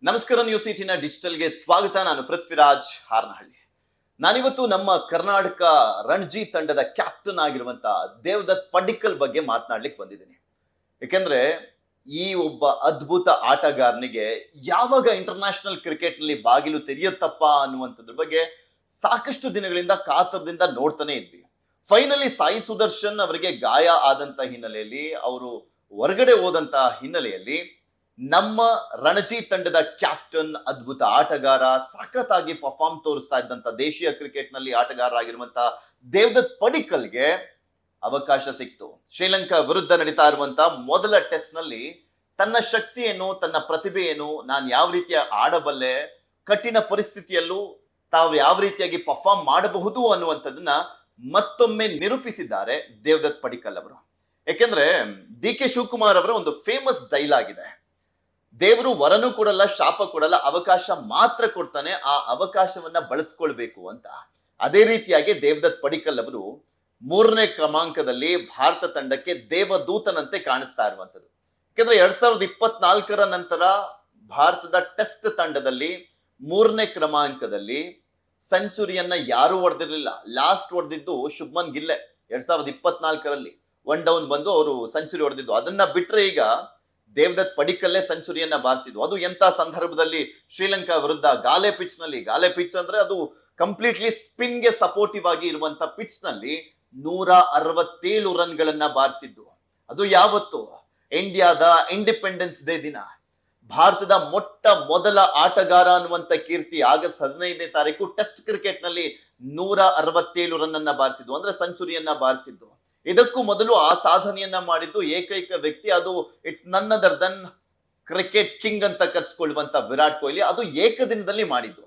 ನಮಸ್ಕಾರ ನ್ಯೂಸ್ 18 ಡಿಜಿಟಲ್ಗೆ ಸ್ವಾಗತ. ನಾನು ಪೃಥ್ವಿರಾಜ್ ಹಾರನಹಳ್ಳಿ. ನಾನಿವತ್ತು ನಮ್ಮ ಕರ್ನಾಟಕ ರಣಜಿ ತಂಡದ ಕ್ಯಾಪ್ಟನ್ ಆಗಿರುವಂತ ದೇವದತ್ ಪಡಿಕ್ಕಲ್ ಬಗ್ಗೆ ಮಾತನಾಡ್ಲಿಕ್ಕೆ ಬಂದಿದ್ದೀನಿ. ಯಾಕೆಂದ್ರೆ ಈ ಒಬ್ಬ ಅದ್ಭುತ ಆಟಗಾರನಿಗೆ ಯಾವಾಗ ಇಂಟರ್ನ್ಯಾಷನಲ್ ಕ್ರಿಕೆಟ್ ನಲ್ಲಿ ಬಾಗಿಲು ತೆರೆಯುತ್ತಪ್ಪ ಅನ್ನುವಂಥದ್ರ ಬಗ್ಗೆ ಸಾಕಷ್ಟು ದಿನಗಳಿಂದ ಕಾತರದಿಂದ ನೋಡ್ತಾನೆ ಇದ್ವಿ. ಫೈನಲಿ ಸಾಯಿ ಸುದರ್ಶನ್ ಅವರಿಗೆ ಗಾಯ ಆದಂತ ಹಿನ್ನೆಲೆಯಲ್ಲಿ ಅವರು ಹೊರಗಡೆ ಹೋದಂತ ಹಿನ್ನೆಲೆಯಲ್ಲಿ ನಮ್ಮ ರಣಜಿ ತಂಡದ ಕ್ಯಾಪ್ಟನ್, ಅದ್ಭುತ ಆಟಗಾರ, ಸಖತ್ತಾಗಿ ಪರ್ಫಾರ್ಮ್ ತೋರಿಸ್ತಾ ಇದ್ದಂತ ದೇಶೀಯ ಕ್ರಿಕೆಟ್ ನಲ್ಲಿ ಆಟಗಾರ ಆಗಿರುವಂತಹ ದೇವದತ್ ಪಡಿಕ್ಕಲ್ಗೆ ಅವಕಾಶ ಸಿಕ್ತು. ಶ್ರೀಲಂಕಾ ವಿರುದ್ಧ ನಡೀತಾ ಇರುವಂತ ಮೊದಲ ಟೆಸ್ಟ್ ನಲ್ಲಿ ತನ್ನ ಶಕ್ತಿ ಏನು, ತನ್ನ ಪ್ರತಿಭೆ ಏನು, ನಾನು ಯಾವ ರೀತಿಯ ಆಡಬಲ್ಲೆ, ಕಠಿಣ ಪರಿಸ್ಥಿತಿಯಲ್ಲೂ ತಾವು ಯಾವ ರೀತಿಯಾಗಿ ಪರ್ಫಾರ್ಮ್ ಮಾಡಬಹುದು ಅನ್ನುವಂಥದ್ದನ್ನ ಮತ್ತೊಮ್ಮೆ ನಿರೂಪಿಸಿದ್ದಾರೆ ದೇವದತ್ ಪಡಿಕ್ಕಲ್ ಅವರು. ಯಾಕೆಂದ್ರೆ ಡಿ.ಕೆ. ಶಿವಕುಮಾರ್ ಅವರ ಒಂದು ಫೇಮಸ್ ಡೈಲಾಗ್ ಇದೆ, ದೇವರು ವರನು ಕೊಡಲ್ಲ, ಶಾಪ ಕೊಡಲ್ಲ, ಅವಕಾಶ ಮಾತ್ರ ಕೊಡ್ತಾನೆ, ಆ ಅವಕಾಶವನ್ನ ಬಳಸ್ಕೊಳ್ಬೇಕು ಅಂತ. ಅದೇ ರೀತಿಯಾಗಿ ದೇವದತ್ ಪಡಿಕ್ಕಲ್ ಅವರು 3ನೇ ಕ್ರಮಾಂಕದಲ್ಲಿ ಭಾರತ ತಂಡಕ್ಕೆ ದೇವದೂತನಂತೆ ಕಾಣಿಸ್ತಾ ಇರುವಂತದ್ದು. ಯಾಕಂದ್ರೆ 2024ರ ನಂತರ ಭಾರತದ ಟೆಸ್ಟ್ ತಂಡದಲ್ಲಿ 3ನೇ ಕ್ರಮಾಂಕದಲ್ಲಿ ಸೆಂಚುರಿಯನ್ನ ಯಾರು ಹೊಡೆದಿರಲಿಲ್ಲ. ಲಾಸ್ಟ್ ಹೊಡೆದಿದ್ದು ಶುಭ್ಮನ್ ಗಿಲ್ಲೆ 2024ರಲ್ಲಿ 1 ಡೌನ್ ಬಂದು ಅವರು ಸೆಂಚುರಿ ಹೊಡೆದಿದ್ದು. ಅದನ್ನ ಬಿಟ್ರೆ ಈಗ ದೇವದತ್ ಪಡಿಕ್ಕಲ್ಲೇ ಸೆಂಚುರಿಯನ್ನ ಬಾರಿಸಿದ್ರು. ಅದು ಎಂತ ಸಂದರ್ಭದಲ್ಲಿ ಶ್ರೀಲಂಕಾ ವಿರುದ್ಧ ಗಾಲೆ ಪಿಚ್ ನಲ್ಲಿ, ಗಾಲೆ ಪಿಚ್ ಅಂದ್ರೆ ಅದು ಕಂಪ್ಲೀಟ್ಲಿ ಸ್ಪಿನ್ ಗೆ ಸಪೋರ್ಟಿವ್ ಆಗಿ ಇರುವಂತ ಪಿಚ್ ನಲ್ಲಿ 167 ರನ್ಗಳನ್ನ ಬಾರಿಸಿದ್ದು. ಅದು ಯಾವತ್ತು? ಇಂಡಿಯಾದ ಇಂಡಿಪೆಂಡೆನ್ಸ್ ಡೇ ದಿನ. ಭಾರತದ ಮೊಟ್ಟ ಮೊದಲ ಆಟಗಾರ ಅನ್ನುವಂತ ಕೀರ್ತಿ ಆಗಸ್ಟ್ 15ನೇ ತಾರೀಕು ಟೆಸ್ಟ್ ಕ್ರಿಕೆಟ್ ನಲ್ಲಿ 167 ರನ್ ಅನ್ನ ಬಾರಿಸಿದ್ದು, ಅಂದ್ರೆ ಸೆಂಚುರಿಯನ್ನ ಬಾರಿಸಿದ್ದು. ಇದಕ್ಕೂ ಮೊದಲು ಆ ಸಾಧನೆಯನ್ನ ಮಾಡಿದ್ದು ಏಕೈಕ ವ್ಯಕ್ತಿ, ಅದು ಇಟ್ಸ್ ನನ್ ಅದರ್ ದನ್ ಕ್ರಿಕೆಟ್ ಕಿಂಗ್ ಅಂತ ಕರೆಸಿಕೊಳ್ಳುವಂತ ವಿರಾಟ್ ಕೊಹ್ಲಿ. ಅದು ಏಕದಿನದಲ್ಲಿ ಮಾಡಿದ್ದು.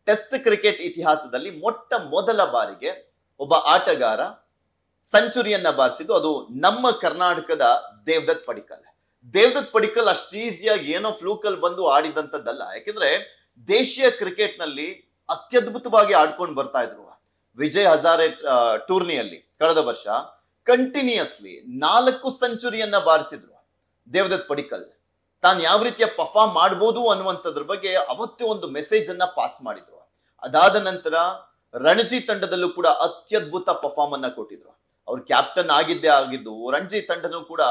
ಟೆಸ್ಟ್ ಕ್ರಿಕೆಟ್ ಇತಿಹಾಸದಲ್ಲಿ ಮೊಟ್ಟ ಮೊದಲ ಬಾರಿಗೆ ಒಬ್ಬ ಆಟಗಾರ ಸೆಂಚುರಿಯನ್ನ ಬಾರಿಸಿದ್ದು ಅದು ನಮ್ಮ ಕರ್ನಾಟಕದ ದೇವದತ್ ಪಡಿಕ್ಕಲ್. ದೇವದತ್ ಪಡಿಕ್ಕಲ್ ಅಷ್ಟು ಈಸಿಯಾಗಿ ಏನೋ ಫ್ಲೂಕಲ್ ಬಂದು ಆಡಿದಂಥದ್ದಲ್ಲ. ಯಾಕೆಂದ್ರೆ ದೇಶೀಯ ಕ್ರಿಕೆಟ್ ನಲ್ಲಿ ಅತ್ಯದ್ಭುತವಾಗಿ ಆಡ್ಕೊಂಡು ಬರ್ತಾ ಇದ್ರು. ವಿಜಯ್ ಹಜಾರೆ ಟೂರ್ನಿಯಲ್ಲಿ ಕಳೆದ ವರ್ಷ ಕಂಟಿನ್ಯೂಸ್ಲಿ 4 ಸೆಂಚುರಿಯನ್ನ ಬಾರಿಸಿದ್ರು ದೇವದತ್ ಪಡಿಕ್ಕಲ್. ತಾನು ಯಾವ ರೀತಿಯ ಪರ್ಫಾರ್ಮ್ ಮಾಡಬಹುದು ಅನ್ನುವಂಥದ್ರ ಬಗ್ಗೆ ಅವತ್ತೇ ಒಂದು ಮೆಸೇಜ್ ಅನ್ನ ಪಾಸ್ ಮಾಡಿದ್ರು. ಅದಾದ ನಂತರ ರಣಜಿ ತಂಡದಲ್ಲೂ ಕೂಡ ಅತ್ಯದ್ಭುತ ಪರ್ಫಾರ್ಮ್ ಅನ್ನ ಕೊಟ್ಟಿದ್ರು. ಅವ್ರು ಕ್ಯಾಪ್ಟನ್ ಆಗಿದ್ದು ರಣಜಿ ತಂಡನೂ ಕೂಡ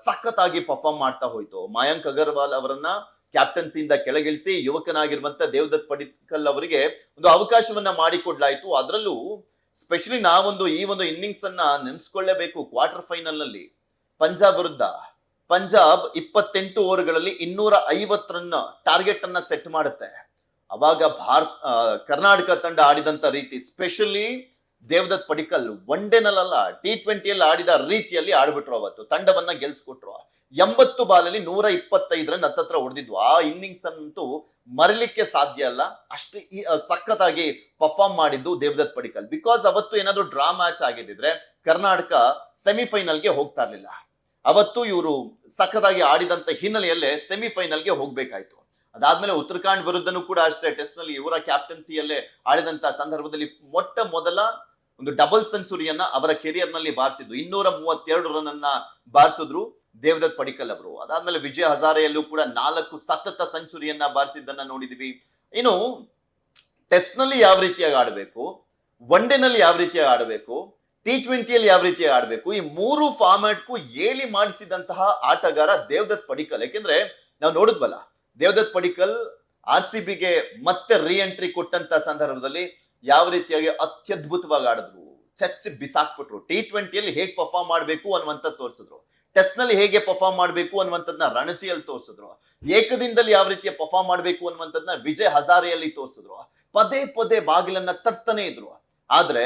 ಸಖತ್ತಾಗಿ ಪರ್ಫಾರ್ಮ್ ಮಾಡ್ತಾ ಹೋಯ್ತು. ಮಯಾಂಕ್ ಅಗರ್ವಾಲ್ ಅವರನ್ನ ಕ್ಯಾಪ್ಟನ್ಸಿಯಿಂದ ಕೆಳಗಿಳಿಸಿ ಯುವಕನಾಗಿರುವಂತ ದೇವದತ್ ಪಡಿಕ್ಕಲ್ ಅವರಿಗೆ ಒಂದು ಅವಕಾಶವನ್ನ ಮಾಡಿಕೊಡ್ಲಾಯ್ತು. ಅದರಲ್ಲೂ ಸ್ಪೆಷಲಿ ನಾವೊಂದು ಈ ಒಂದು ಇನ್ನಿಂಗ್ಸ್ ಅನ್ನ ನೆನೆಸ್ಕೊಳ್ಳೇಬೇಕು. ಕ್ವಾರ್ಟರ್ ಫೈನಲ್ ನಲ್ಲಿ ಪಂಜಾಬ್ ವಿರುದ್ಧ ಪಂಜಾಬ್ 28 ಓವರ್ಗಳಲ್ಲಿ 250 ರನ್ ಟಾರ್ಗೆಟ್ ಅನ್ನ ಸೆಟ್ ಮಾಡುತ್ತೆ. ಅವಾಗ ಕರ್ನಾಟಕ ತಂಡ ಆಡಿದಂತ ರೀತಿ, specially Devdutt Padikkal one day ನಲ್ಲ T20ಯಲ್ಲಿ ಆಡಿದ ರೀತಿಯಲ್ಲಿ ಆಡ್ಬಿಟ್ರು. ಅವತ್ತು ತಂಡವನ್ನ ಗೆಲ್ಸ್ಕೊಟ್ರು. 80 ಬಾಲಲ್ಲಿ 125 ರನ್ ಹತ್ತತ್ರ ಹೊಡೆದಿದ್ವು. ಆ ಇನ್ನಿಂಗ್ಸ್ ಅಂತೂ ಮರಿಲಿಕ್ಕೆ ಸಾಧ್ಯ ಅಲ್ಲ. ಅಷ್ಟು ಸಖತ್ತಾಗಿ ಪರ್ಫಾರ್ಮ್ ಮಾಡಿದ್ದು ದೇವದತ್ ಪಡಿಕ್ಕಲ್. ಬಿಕಾಸ್ ಅವತ್ತು ಏನಾದ್ರು ಡ್ರಾ ಮ್ಯಾಚ್ ಆಗಿದ್ರೆ ಕರ್ನಾಟಕ ಸೆಮಿಫೈನಲ್ಗೆ ಹೋಗ್ತಾ ಇರ್ಲಿಲ್ಲ. ಅವತ್ತು ಇವರು ಸಖತ್ತಾಗಿ ಆಡಿದಂತ ಹಿನ್ನೆಲೆಯಲ್ಲೇ ಸೆಮಿಫೈನಲ್ಗೆ ಹೋಗ್ಬೇಕಾಯ್ತು. ಅದಾದ್ಮೇಲೆ ಉತ್ತರಾಖಂಡ್ ವಿರುದ್ಧನೂ ಕೂಡ ಅಷ್ಟೇ ಟೆಸ್ಟ್ ನಲ್ಲಿ ಇವರ ಕ್ಯಾಪ್ಟನ್ಸಿಯಲ್ಲೇ ಆಡಿದಂತ ಸಂದರ್ಭದಲ್ಲಿ ಮೊಟ್ಟ ಮೊದಲ ಒಂದು ಡಬಲ್ ಸೆಂಚುರಿಯನ್ನ ಅವರ ಕೆರಿಯರ್ ನಲ್ಲಿ ಬಾರಿಸಿದ್ದು. 232 ರನ್ ಅನ್ನ ಬಾರಿಸಿದ್ರು ದೇವದತ್ ಪಡಿಕ್ಕಲ್ ಅವರು. ಅದಾದ್ಮೇಲೆ ವಿಜಯ್ ಹಜಾರೆಯಲ್ಲೂ ಕೂಡ 4 ಸತತ ಸೆಂಚುರಿಯನ್ನ ಬಾರಿಸಿದ್ದನ್ನ ನೋಡಿದ್ವಿ. ಇನ್ನು ಟೆಸ್ಟ್ ನಲ್ಲಿ ಯಾವ ರೀತಿಯಾಗಿ ಆಡಬೇಕು, ಒನ್ ಡೇ ನಲ್ಲಿ ಯಾವ ರೀತಿಯಾಗಿ ಆಡಬೇಕು, T20ಯಲ್ಲಿ ಯಾವ ರೀತಿಯಾಗಿ ಆಡಬೇಕು, ಈ 3 ಫಾರ್ಮ್ಯಾಟ್ಗೂ ಏಳಿ ಮಾಡಿಸಿದಂತಹ ಆಟಗಾರ ದೇವದತ್ ಪಡಿಕ್ಕಲ್. ಯಾಕೆಂದ್ರೆ ನಾವು ನೋಡಿದ್ವಲ್ಲ, ದೇವದತ್ ಪಡಿಕ್ಕಲ್ RCBಗೆ ಮತ್ತೆ ರೀ ಎಂಟ್ರಿ ಕೊಟ್ಟಂತ ಸಂದರ್ಭದಲ್ಲಿ ಯಾವ ರೀತಿಯಾಗಿ ಅತ್ಯದ್ಭುತವಾಗಿ ಆಡಿದ್ರು, ಚಚ್ಚಿ ಬಿಸಾಕ್ಬಿಟ್ರು. T20ಯಲ್ಲಿ ಹೇಗೆ ಪರ್ಫಾರ್ಮ್ ಮಾಡಬೇಕು ಅನ್ನುವಂತ ತೋರಿಸಿದ್ರು. ಟೆಸ್ಟ್ ನಲ್ಲಿ ಹೇಗೆ ಪರ್ಫಾರ್ಮ್ ಮಾಡಬೇಕು ಅನ್ನುವಂಥದ್ದನ್ನ ರಣಜಿಯಲ್ಲಿ ತೋರಿಸಿದ್ರು. ಏಕದಿನದಲ್ಲಿ ಯಾವ ರೀತಿಯ ಪರ್ಫಾರ್ಮ್ ಮಾಡಬೇಕು ಅನ್ನುವಂಥದ್ದನ್ನ ವಿಜಯ್ ಹಜಾರೆಯಲ್ಲಿ ತೋರಿಸಿದ್ರು. ಪದೇ ಪದೇ ಬಾಗಿಲನ್ನ ತಟ್ತಾನೆ ಇದ್ರು. ಆದ್ರೆ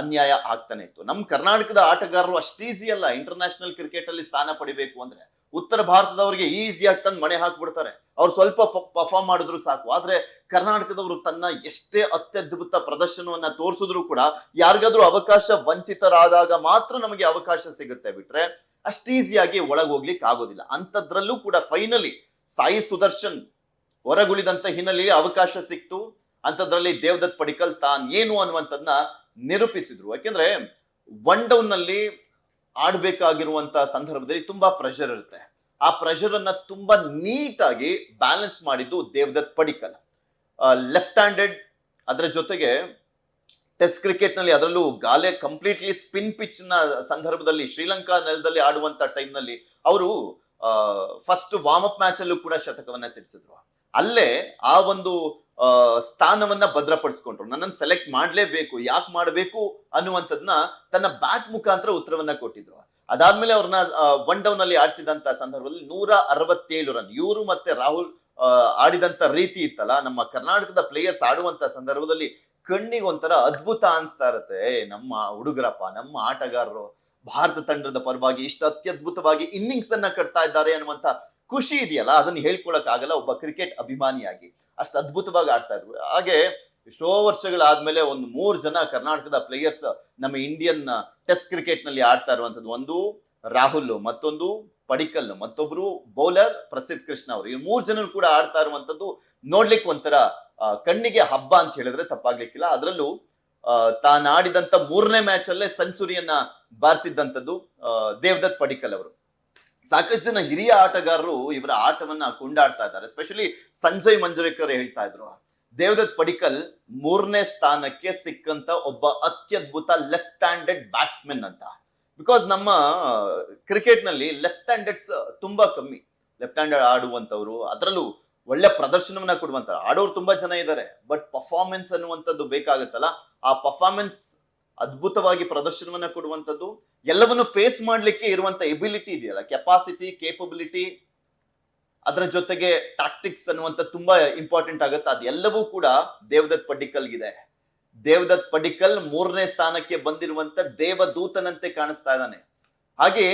ಅನ್ಯಾಯ ಆಗ್ತಾನೆ ಇತ್ತು. ನಮ್ಮ ಕರ್ನಾಟಕದ ಆಟಗಾರರು ಅಷ್ಟು ಈಸಿ ಅಲ್ಲ ಇಂಟರ್ನ್ಯಾಷನಲ್ ಕ್ರಿಕೆಟ್ ಅಲ್ಲಿ ಸ್ಥಾನ ಪಡಿಬೇಕು ಅಂದ್ರೆ. ಉತ್ತರ ಭಾರತದವರಿಗೆ ಈಸಿಯಾಗಿ ತಂದು ಮಣೆ ಹಾಕ್ಬಿಡ್ತಾರೆ. ಅವ್ರು ಸ್ವಲ್ಪ ಪರ್ಫಾರ್ಮ್ ಮಾಡಿದ್ರು ಸಾಕು. ಆದ್ರೆ ಕರ್ನಾಟಕದವರು ತನ್ನ ಎಷ್ಟೇ ಅತ್ಯದ್ಭುತ ಪ್ರದರ್ಶನವನ್ನ ತೋರಿಸಿದ್ರು ಕೂಡ ಯಾರಿಗಾದ್ರೂ ಅವಕಾಶ ವಂಚಿತರಾದಾಗ ಮಾತ್ರ ನಮಗೆ ಅವಕಾಶ ಸಿಗುತ್ತೆ. ಬಿಟ್ರೆ ಅಷ್ಟು ಈಸಿಯಾಗಿ ಒಳಗೆ ಹೋಗ್ಲಿಕ್ಕೆ ಆಗೋದಿಲ್ಲ. ಅಂತದ್ರಲ್ಲೂ ಕೂಡ ಫೈನಲಿ ಸಾಯಿ ಸುದರ್ಶನ್ ಹೊರಗುಳಿದಂತ ಹಿನ್ನೆಲೆಯಲ್ಲಿ ಅವಕಾಶ ಸಿಕ್ತು. ಅಂತದ್ರಲ್ಲಿ ದೇವದತ್ ಪಡಿಕ್ಕಲ್ ತಾನ್ ಏನು ಅನ್ನುವಂಥದ್ನ ನಿರೂಪಿಸಿದ್ರು. ಯಾಕೆಂದ್ರೆ 1 ಡೌನ್ ನಲ್ಲಿ ಆಡ್ಬೇಕಾಗಿರುವಂತ ಸಂದರ್ಭದಲ್ಲಿ ತುಂಬಾ ಪ್ರೆಷರ್ ಇರುತ್ತೆ. ಆ ಪ್ರೆಷರ್ ಅನ್ನ ತುಂಬಾ ನೀಟಾಗಿ ಬ್ಯಾಲೆನ್ಸ್ ಮಾಡಿದ್ದು ದೇವದತ್ ಪಡಿಕ್ಕಲ್. ಲೆಫ್ಟ್ ಹ್ಯಾಂಡೆಡ್, ಅದರ ಜೊತೆಗೆ ಟೆಸ್ಟ್ ಕ್ರಿಕೆಟ್ ನಲ್ಲಿ ಅದರಲ್ಲೂ ಗಾಲೆ ಕಂಪ್ಲೀಟ್ಲಿ ಸ್ಪಿನ್ ಪಿಚ್ ನ ಸಂದರ್ಭದಲ್ಲಿ ಶ್ರೀಲಂಕಾ ನೆಲದಲ್ಲಿ ಆಡುವಂತ ಟೈಮ್ ನಲ್ಲಿ ಅವರು ಫಸ್ಟ್ ವಾರ್ಮ್ ಅಪ್ ಮ್ಯಾಚ್ ಅಲ್ಲೂ ಕೂಡ ಶತಕವನ್ನ ಸಿಡಿಸಿದ್ರು. ಅಲ್ಲೇ ಆ ಒಂದು ಸ್ಥಾನವನ್ನ ಭದ್ರಪಡಿಸ್ಕೊಂಡ್ರು. ನನ್ನನ್ನು ಸೆಲೆಕ್ಟ್ ಮಾಡ್ಲೇಬೇಕು, ಯಾಕೆ ಮಾಡಬೇಕು ಅನ್ನುವಂಥದ್ನ ತನ್ನ ಬ್ಯಾಟ್ ಮುಖಾಂತರ ಉತ್ತರವನ್ನ ಕೊಟ್ಟಿದ್ರು. ಅದಾದ್ಮೇಲೆ ಅವ್ರನ್ನ ಒನ್ ಡೌನ್ ಅಲ್ಲಿ ಆಡಿಸಿದಂತ ಸಂದರ್ಭದಲ್ಲಿ 167 ರನ್ ಇವರು ಮತ್ತೆ ರಾಹುಲ್ ಆಡಿದಂತ ರೀತಿ ಇತ್ತಲ್ಲ, ನಮ್ಮ ಕರ್ನಾಟಕದ ಪ್ಲೇಯರ್ಸ್ ಆಡುವಂತ ಸಂದರ್ಭದಲ್ಲಿ ಕಣ್ಣಿಗೆ ಒಂಥರ ಅದ್ಭುತ ಅನ್ಸ್ತಾ ಇರತ್ತೆ. ನಮ್ಮ ಹುಡುಗರಪ್ಪ, ನಮ್ಮ ಆಟಗಾರರು ಭಾರತ ತಂಡದ ಪರವಾಗಿ ಇಷ್ಟು ಅತ್ಯದ್ಭುತವಾಗಿ ಇನ್ನಿಂಗ್ಸ್ ಅನ್ನ ಕಟ್ತಾ ಇದ್ದಾರೆ ಅನ್ನುವಂತ ಖುಷಿ ಇದೆಯಲ್ಲ, ಅದನ್ನ ಹೇಳ್ಕೊಳಕ್ ಆಗಲ್ಲ ಒಬ್ಬ ಕ್ರಿಕೆಟ್ ಅಭಿಮಾನಿಯಾಗಿ. ಅಷ್ಟು ಅದ್ಭುತವಾಗಿ ಆಡ್ತಾ ಇದ್ರು. ಹಾಗೆ ಎಷ್ಟೋ ವರ್ಷಗಳಾದ್ಮೇಲೆ ಒಂದು 3 ಜನ ಕರ್ನಾಟಕದ ಪ್ಲೇಯರ್ಸ್ ನಮ್ಮ ಇಂಡಿಯನ್ ಟೆಸ್ಟ್ ಕ್ರಿಕೆಟ್ ನಲ್ಲಿ ಆಡ್ತಾ ಇರುವಂತದ್ದು. ಒಂದು ರಾಹುಲ್, ಮತ್ತೊಂದು ಪಡಿಕ್ಕಲ್, ಮತ್ತೊಬ್ರು ಬೌಲರ್ ಪ್ರಸಿದ್ಧ ಕೃಷ್ಣ ಅವರು. ಈ 3 ಜನರು ಕೂಡ ಆಡ್ತಾ ಇರುವಂತದ್ದು ನೋಡ್ಲಿಕ್ಕೆ ಒಂಥರ ಕಣ್ಣಿಗೆ ಹಬ್ಬ ಅಂತ ಹೇಳಿದ್ರೆ ತಪ್ಪಾಗ್ಲಿಕ್ಕಿಲ್ಲ. ಅದರಲ್ಲೂ ತಾನಾಡಿದಂತ 3ನೇ ಮ್ಯಾಚ್ ಅಲ್ಲೇ ಸೆಂಚುರಿಯನ್ನ ಬಾರಿಸಿದ್ದಂಥದ್ದು ದೇವದತ್ ಪಡಿಕ್ಕಲ್ ಅವರು. ಸಾಕಷ್ಟು ಜನ ಹಿರಿಯ ಆಟಗಾರರು ಇವರ ಆಟವನ್ನ ಕೊಂಡಾಡ್ತಾ ಇದ್ದಾರೆ. ಎಸ್ಪೆಷಲಿ ಸಂಜಯ್ ಮಂಜ್ರೇಕರ್ ಹೇಳ್ತಾ ಇದ್ರು, ದೇವದತ್ ಪಡಿಕ್ಕಲ್ 3ನೇ ಸ್ಥಾನಕ್ಕೆ ಸಿಕ್ಕಂತ ಒಬ್ಬ ಅತ್ಯದ್ಭುತ ಲೆಫ್ಟ್ ಹ್ಯಾಂಡೆಡ್ ಬ್ಯಾಟ್ಸ್ಮನ್ ಅಂತ. ಬಿಕಾಸ್ ನಮ್ಮ ಕ್ರಿಕೆಟ್ ನಲ್ಲಿ ಲೆಫ್ಟ್ ಹ್ಯಾಂಡೆಡ್ಸ್ ತುಂಬಾ ಕಮ್ಮಿ, ಲೆಫ್ಟ್ ಹ್ಯಾಂಡೆಡ್ ಆಡುವಂತವ್ರು, ಅದರಲ್ಲೂ ಒಳ್ಳೆ ಪ್ರದರ್ಶನವನ್ನ ಕೊಡುವಂತ ಆಡೋರು ತುಂಬಾ ಜನ ಇದ್ದಾರೆ. ಬಟ್ ಪರ್ಫಾರ್ಮೆನ್ಸ್ ಅನ್ನುವಂಥದ್ದು ಬೇಕಾಗತ್ತಲ್ಲ, ಆ ಪರ್ಫಾರ್ಮೆನ್ಸ್ ಅದ್ಭುತವಾಗಿ ಪ್ರದರ್ಶನವನ್ನ ಕೊಡುವಂಥದ್ದು, ಎಲ್ಲವನ್ನು ಫೇಸ್ ಮಾಡ್ಲಿಕ್ಕೆ ಇರುವಂತ ಎಬಿಲಿಟಿ ಇದೆಯಲ್ಲ, ಕೆಪಾಸಿಟಿ, ಕೇಪಬಿಲಿಟಿ, ಅದರ ಜೊತೆಗೆ ಟಾಕ್ಟಿಕ್ಸ್ ಅನ್ನುವಂಥ ತುಂಬಾ ಇಂಪಾರ್ಟೆಂಟ್ ಆಗುತ್ತೆ. ಅದೆಲ್ಲವೂ ಕೂಡ ದೇವದತ್ ಪಡಿಕ್ಕಲ್ಗಿದೆ. ದೇವದತ್ ಪಡಿಕ್ಕಲ್ 3ನೇ ಸ್ಥಾನಕ್ಕೆ ಬಂದಿರುವಂತ ದೇವದೂತನಂತೆ ಕಾಣಿಸ್ತಾ ಇದ್ದಾನೆ. ಹಾಗೆ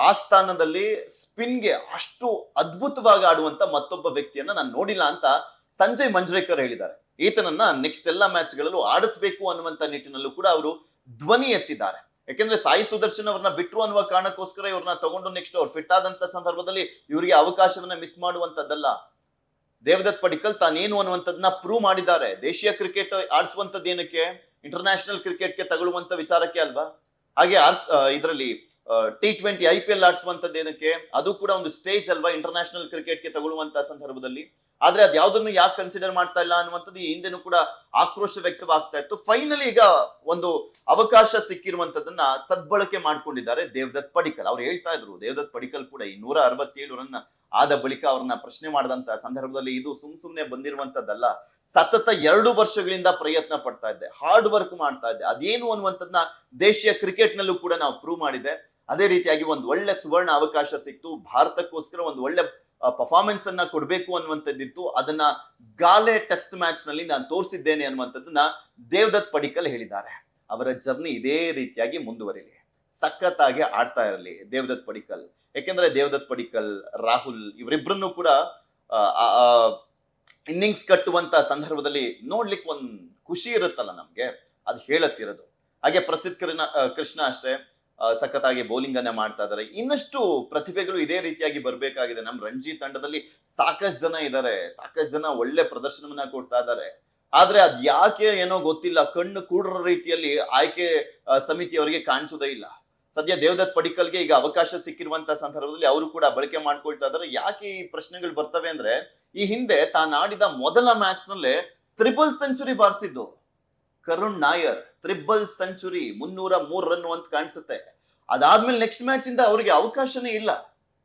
ಆ ಸ್ಥಾನದಲ್ಲಿ ಸ್ಪಿನ್ಗೆ ಅಷ್ಟು ಅದ್ಭುತವಾಗಿ ಆಡುವಂತ ಮತ್ತೊಬ್ಬ ವ್ಯಕ್ತಿಯನ್ನ ನಾನು ನೋಡಿಲ್ಲ ಅಂತ ಸಂಜಯ್ ಮಂಜ್ರೇಕರ್ ಹೇಳಿದ್ದಾರೆ. ಈತನನ್ನ ನೆಕ್ಸ್ಟ್ ಎಲ್ಲ ಮ್ಯಾಚ್ಗಳಲ್ಲೂ ಆಡಿಸ್ಬೇಕು ಅನ್ನುವಂತ ನಿಟ್ಟಿನಲ್ಲೂ ಕೂಡ ಅವರು ಧ್ವನಿ ಎತ್ತಿದ್ದಾರೆ. ಯಾಕೆಂದ್ರೆ ಸಾಯಿ ಸುದರ್ಶನ್ ಅವ್ರನ್ನ ಬಿಟ್ರು ಅನ್ನುವ ಕಾರಣಕ್ಕೋಸ್ಕರ ಇವ್ರನ್ನ ತಗೊಂಡು ನೆಕ್ಸ್ಟ್ ಅವ್ರು ಫಿಟ್ ಆದಂತ ಸಂದರ್ಭದಲ್ಲಿ ಇವರಿಗೆ ಅವಕಾಶವನ್ನ ಮಿಸ್ ಮಾಡುವಂತದ್ದಲ್ಲ. ದೇವದತ್ ಪಡಿಕ್ಕಲ್ ತಾನೇನು ಅನ್ನುವಂಥದ್ದನ್ನ ಪ್ರೂವ್ ಮಾಡಿದ್ದಾರೆ. ದೇಶೀಯ ಕ್ರಿಕೆಟ್ ಆಡಿಸುವಂತದ್ದು ಏನಕ್ಕೆ, ಇಂಟರ್ನ್ಯಾಷನಲ್ ಕ್ರಿಕೆಟ್ಗೆ ತಗೊಳ್ಳುವಂತ ವಿಚಾರಕ್ಕೆ ಅಲ್ವಾ. ಹಾಗೆ ಇದರಲ್ಲಿ T20 IPL ಆಡಿಸುವಂತದ್ದು ಏನಕ್ಕೆ, ಅದು ಕೂಡ ಒಂದು ಸ್ಟೇಜ್ ಅಲ್ವಾ ಇಂಟರ್ನ್ಯಾಷನಲ್ ಕ್ರಿಕೆಟ್ಗೆ ತಗೊಳ್ಳುವಂತ ಸಂದರ್ಭದಲ್ಲಿ. ಆದ್ರೆ ಅದ್ ಯಾವ್ದನ್ನು ಯಾಕೆ ಕನ್ಸಿಡರ್ ಮಾಡ್ತಾ ಇಲ್ಲ ಅನ್ನುವಂಥದ್ದು ಈ ಹಿಂದೆನೂ ಕೂಡ ಆಕ್ರೋಶ ವ್ಯಕ್ತವಾಗ್ತಾ ಇತ್ತು. ಫೈನಲಿ ಈಗ ಒಂದು ಅವಕಾಶ ಸಿಕ್ಕಿರುವಂತದನ್ನ ಸದ್ಬಳಕೆ ಮಾಡ್ಕೊಂಡಿದ್ದಾರೆ ದೇವದತ್ ಪಡಿಕ್ಕಲ್. ಅವ್ರು ಹೇಳ್ತಾ ಇದ್ರು, ದೇವದತ್ ಪಡಿಕ್ಕಲ್ ಕೂಡ ಈ 167 ರನ್ ಆದ ಬಳಿಕ ಅವ್ರನ್ನ ಪ್ರಶ್ನೆ ಮಾಡಿದಂತ ಸಂದರ್ಭದಲ್ಲಿ, ಇದು ಸುಮ್ನೆ ಬಂದಿರುವಂತದ್ದಲ್ಲ, ಸತತ 2 ವರ್ಷಗಳಿಂದ ಪ್ರಯತ್ನ ಪಡ್ತಾ ಇದ್ದೆ, ಹಾರ್ಡ್ ವರ್ಕ್ ಮಾಡ್ತಾ ಇದ್ದೆ, ಅದೇನು ಅನ್ನುವಂಥದ್ದನ್ನ ದೇಶೀಯ ಕ್ರಿಕೆಟ್ ನಲ್ಲೂ ಕೂಡ ನಾವು ಪ್ರೂವ್ ಮಾಡಿದೆ. ಅದೇ ರೀತಿಯಾಗಿ ಒಂದು ಒಳ್ಳೆ ಸುವರ್ಣ ಅವಕಾಶ ಸಿಕ್ತು, ಭಾರತಕ್ಕೋಸ್ಕರ ಒಂದು ಒಳ್ಳೆ ಪರ್ಫಾರ್ಮೆನ್ಸ್ ಅನ್ನ ಕೊಡ್ಬೇಕು ಅನ್ನುವಂಥದ್ದಿತ್ತು. ಅದನ್ನ ಗಾಲೆ ಟೆಸ್ಟ್ ಮ್ಯಾಚ್ ನಲ್ಲಿ ನಾನು ತೋರಿಸಿದ್ದೇನೆ ಅನ್ನುವಂಥದ್ದನ್ನ ದೇವದತ್ ಪಡಿಕ್ಕಲ್ ಹೇಳಿದ್ದಾರೆ. ಅವರ ಜರ್ನಿ ಇದೇ ರೀತಿಯಾಗಿ ಮುಂದುವರಿಲಿ, ಸಖತ್ತಾಗಿ ಆಡ್ತಾ ಇರಲಿ ದೇವದತ್ ಪಡಿಕ್ಕಲ್. ಯಾಕೆಂದ್ರೆ ದೇವದತ್ ಪಡಿಕ್ಕಲ್, ರಾಹುಲ್ ಇವರಿಬ್ಬರನ್ನು ಕೂಡ ಇನ್ನಿಂಗ್ಸ್ ಕಟ್ಟುವಂತ ಸಂದರ್ಭದಲ್ಲಿ ನೋಡ್ಲಿಕ್ಕೆ ಒಂದ್ ಖುಷಿ ಇರುತ್ತಲ್ಲ ನಮ್ಗೆ, ಅದು ಹೇಳತ್ತಿರೋದು. ಹಾಗೆ ಪ್ರಸಿದ್ಧ ಕೃಷ್ಣ ಅಷ್ಟೇ ಸಖತ್ತಾಗಿ ಬೌಲಿಂಗ್ ಅನ್ನ ಮಾಡ್ತಾ ಇದ್ದಾರೆ. ಇನ್ನಷ್ಟು ಪ್ರತಿಭೆಗಳು ಇದೇ ರೀತಿಯಾಗಿ ಬರ್ಬೇಕಾಗಿದೆ. ನಮ್ಮ ರಣಜಿ ತಂಡದಲ್ಲಿ ಸಾಕಷ್ಟು ಜನ ಇದ್ದಾರೆ, ಸಾಕಷ್ಟು ಜನ ಒಳ್ಳೆ ಪ್ರದರ್ಶನವನ್ನ ಕೊಡ್ತಾ ಇದ್ದಾರೆ. ಆದ್ರೆ ಅದ್ ಯಾಕೆ ಏನೋ ಗೊತ್ತಿಲ್ಲ, ಕಣ್ಣು ಕೂಡರ ರೀತಿಯಲ್ಲಿ ಆಯ್ಕೆ ಸಮಿತಿಯವರಿಗೆ ಕಾಣಿಸೋದೇ ಇಲ್ಲ. ಸದ್ಯ ದೇವದತ್ ಪಡಿಕ್ಕಲ್ಗೆ ಈಗ ಅವಕಾಶ ಸಿಕ್ಕಿರುವಂತ ಸಂದರ್ಭದಲ್ಲಿ ಅವರು ಕೂಡ ಬಳಕೆ ಮಾಡ್ಕೊಳ್ತಾ ಇದ್ದಾರೆ. ಯಾಕೆ ಈ ಪ್ರಶ್ನೆಗಳು ಬರ್ತವೆ ಅಂದ್ರೆ, ಈ ಹಿಂದೆ ತಾನಾಡಿದ ಮೊದಲ ಮ್ಯಾಚ್ ನಲ್ಲೇ ಟ್ರಿಬಲ್ ಸೆಂಚುರಿ ಬಾರಿಸಿದ್ದು Karun Nair. Triple century, 303 run ಅಂತ ಕಾಣಿಸುತ್ತೆ. ಅದಾದ್ಮೇಲೆ ನೆಕ್ಸ್ಟ್ ಮ್ಯಾಚ್ ಇಂದ ಅವ್ರಿಗೆ ಅವಕಾಶನೇ ಇಲ್ಲ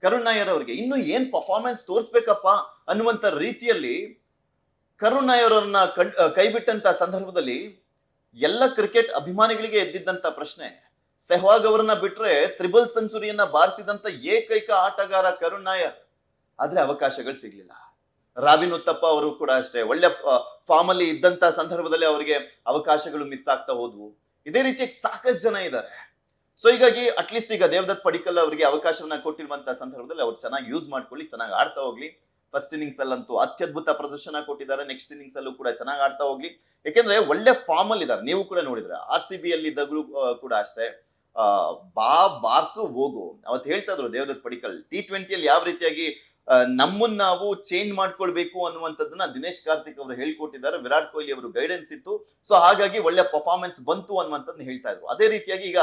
ಕರುಣ್ ನಾಯರ್ ಅವರಿಗೆ. ಇನ್ನು ಏನ್ ಪರ್ಫಾರ್ಮೆನ್ಸ್ ತೋರಿಸ್ಬೇಕಪ್ಪ ಅನ್ನುವಂತ ರೀತಿಯಲ್ಲಿ ಕರುಣ್ ನಾಯರ್ ಅವ್ರನ್ನ ಕೈ ಬಿಟ್ಟಂತ ಸಂದರ್ಭದಲ್ಲಿ ಎಲ್ಲ ಕ್ರಿಕೆಟ್ ಅಭಿಮಾನಿಗಳಿಗೆ ಎದ್ದಿದ್ದಂತ ಪ್ರಶ್ನೆ, ಸೆಹ್ವಾಗ್ ಅವರನ್ನ ಬಿಟ್ರೆ ಟ್ರಿಬಲ್ ಸೆಂಚುರಿಯನ್ನ ಬಾರಿಸಿದಂತ ಏಕೈಕ ಆಟಗಾರ ಕರುಣ್ ನಾಯರ್. ಆದ್ರೆ ಅವಕಾಶಗಳು ಸಿಗ್ಲಿಲ್ಲ. ರಾಬಿನ್ ಉತ್ತಪ್ಪ ಅವರು ಕೂಡ ಅಷ್ಟೇ ಒಳ್ಳೆ ಫಾರ್ಮ್ ಅಲ್ಲಿ ಇದ್ದಂತ ಸಂದರ್ಭದಲ್ಲಿ ಅವರಿಗೆ ಅವಕಾಶಗಳು ಮಿಸ್ ಆಗ್ತಾ ಹೋದ್ವು. ಇದೇ ರೀತಿ ಸಾಕಷ್ಟು ಜನ ಇದ್ದಾರೆ. ಸೊ ಹೀಗಾಗಿ ಅಟ್ಲೀಸ್ಟ್ ಈಗ ದೇವದತ್ ಪಡಿಕ್ಕಲ್ ಅವರಿಗೆ ಅವಕಾಶವನ್ನ ಕೊಟ್ಟಿರುವಂತ ಸಂದರ್ಭದಲ್ಲಿ ಅವ್ರು ಚೆನ್ನಾಗಿ ಯೂಸ್ ಮಾಡ್ಕೊಳ್ಳಿ, ಚೆನ್ನಾಗಿ ಆಡ್ತಾ ಹೋಗ್ಲಿ. ಫಸ್ಟ್ ಇನ್ನಿಂಗ್ಸ್ ಅಲ್ಲಂತೂ ಅತ್ಯದ್ಭುತ ಪ್ರದರ್ಶನ ಕೊಟ್ಟಿದ್ದಾರೆ, ನೆಕ್ಸ್ಟ್ ಇನ್ನಿಂಗ್ಸ್ ಅಲ್ಲೂ ಕೂಡ ಚೆನ್ನಾಗಿ ಆಡ್ತಾ ಹೋಗ್ಲಿ. ಯಾಕೆಂದ್ರೆ ಒಳ್ಳೆ ಫಾರ್ಮ್ ಅಲ್ಲಿ ಇದ್ದಾರೆ. ನೀವು ಕೂಡ ನೋಡಿದ್ರೆ RCB ಅಲ್ಲಿ ಇದ್ದಾಗಲೂ ಕೂಡ ಅಷ್ಟೇ ಬಾರ್ಸು ಹೋಗು ಅವತ್ತು ಹೇಳ್ತಾ ಇದ್ರು ದೇವದತ್ ಪಡಿಕ್ಕಲ್. T20 ಅಲ್ಲಿ ಯಾವ ರೀತಿಯಾಗಿ ನಮ್ಮನ್ನ ನಾವು ಚೇಂಜ್ ಮಾಡ್ಕೊಳ್ಬೇಕು ಅನ್ನುವಂಥದ್ದನ್ನ ದಿನೇಶ್ ಕಾರ್ತಿಕ್ ಅವರು ಹೇಳ್ಕೊಟ್ಟಿದ್ದಾರೆ. ವಿರಾಟ್ ಕೊಹ್ಲಿ ಅವರು ಗೈಡೆನ್ಸ್ ಇತ್ತು. ಸೊ ಹಾಗಾಗಿ ಒಳ್ಳೆ ಪರ್ಫಾರ್ಮೆನ್ಸ್ ಬಂತು ಅನ್ನುವಂಥದ್ದನ್ನ ಹೇಳ್ತಾ ಇದ್ರು. ಅದೇ ರೀತಿಯಾಗಿ ಈಗ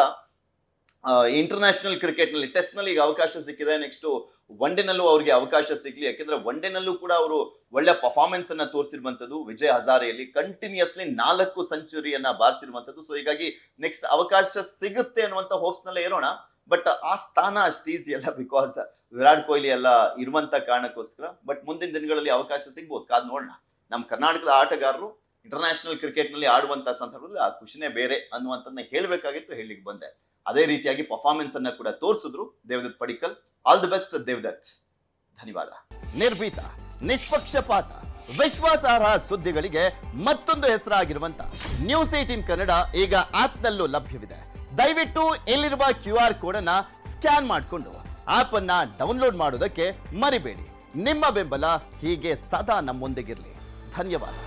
ಇಂಟರ್ನ್ಯಾಷನಲ್ ಕ್ರಿಕೆಟ್ನಲ್ಲಿ ಟೆಸ್ಟ್ನಲ್ಲಿ ಈಗ ಅವಕಾಶ ಸಿಕ್ಕಿದೆ. ನೆಕ್ಸ್ಟ್ ಒನ್ ಡೇನಲ್ಲೂ ಅವ್ರಿಗೆ ಅವಕಾಶ ಸಿಗ್ಲಿ, ಯಾಕೆಂದ್ರೆ ಒನ್ ಡೇನಲ್ಲೂ ಕೂಡ ಅವರು ಒಳ್ಳೆ ಪರ್ಫಾರ್ಮೆನ್ಸ್ ಅನ್ನ ತೋರಿಸಿರುವಂತದ್ದು. ವಿಜಯ್ ಹಜಾರೆಯಲ್ಲಿ ಕಂಟಿನ್ಯೂಸ್ಲಿ 4 ಸೆಂಚುರಿಯನ್ನ ಬಾರಿಸಿರುವಂತದ್ದು. ಸೊ ಹೀಗಾಗಿ ನೆಕ್ಸ್ಟ್ ಅವಕಾಶ ಸಿಗುತ್ತೆ ಅನ್ನುವಂತ ಹೋಪ್ಸ್ ನಲ್ಲೇ ಇರೋಣ. ಬಟ್ ಆ ಸ್ಥಾನ ಅಷ್ಟು ಈಸಿ ಅಲ್ಲ, ಬಿಕಾಸ್ ವಿರಾಟ್ ಕೊಹ್ಲಿ ಎಲ್ಲ ಇರುವಂತ ಕಾರಣಕ್ಕೋಸ್ಕರ. ಬಟ್ ಮುಂದಿನ ದಿನಗಳಲ್ಲಿ ಅವಕಾಶ ಸಿಗ್ಬೋದು, ಕಾದ್ ನೋಡೋಣ. ನಮ್ಮ ಕರ್ನಾಟಕದ ಆಟಗಾರರು ಇಂಟರ್ನ್ಯಾಷನಲ್ ಕ್ರಿಕೆಟ್ ನಲ್ಲಿ ಆಡುವಂತ ಸಂದರ್ಭದಲ್ಲಿ ಆ ಖುಷಿನೇ ಬೇರೆ ಅನ್ನುವಂಥದ್ದನ್ನ ಹೇಳಬೇಕಾಗಿತ್ತು, ಹೇಳಿಕ್ ಬಂದೆ. ಅದೇ ರೀತಿಯಾಗಿ ಪರ್ಫಾರ್ಮೆನ್ಸ್ ಅನ್ನ ಕೂಡ ತೋರಿಸಿದ್ರು Devdutt Padikkal. All the best Devdutt. ಧನ್ಯವಾದ. ನಿರ್ಭೀತ, ನಿಷ್ಪಕ್ಷಪಾತ, ವಿಶ್ವಾಸಾರ್ಹ ಸುದ್ದಿಗಳಿಗೆ ಮತ್ತೊಂದು ಹೆಸರಾಗಿರುವಂತ News18 ಕನ್ನಡ ಈಗ ಆಪ್ನಲ್ಲೂ ಲಭ್ಯವಿದೆ. ದಯವಿಟ್ಟು ಇಲ್ಲಿರುವ QR ಕೋಡ್ ಅನ್ನ ಸ್ಕ್ಯಾನ್ ಮಾಡಿಕೊಂಡು ಆಪ್ ಅನ್ನ ಡೌನ್ಲೋಡ್ ಮಾಡೋದಕ್ಕೆ ಮರಿಬೇಡಿ. ನಿಮ್ಮ ಬೆಂಬಲ ಹೀಗೆ ಸದಾ ನಮ್ಮೊಂದಿಗಿರಲಿ. ಧನ್ಯವಾದ.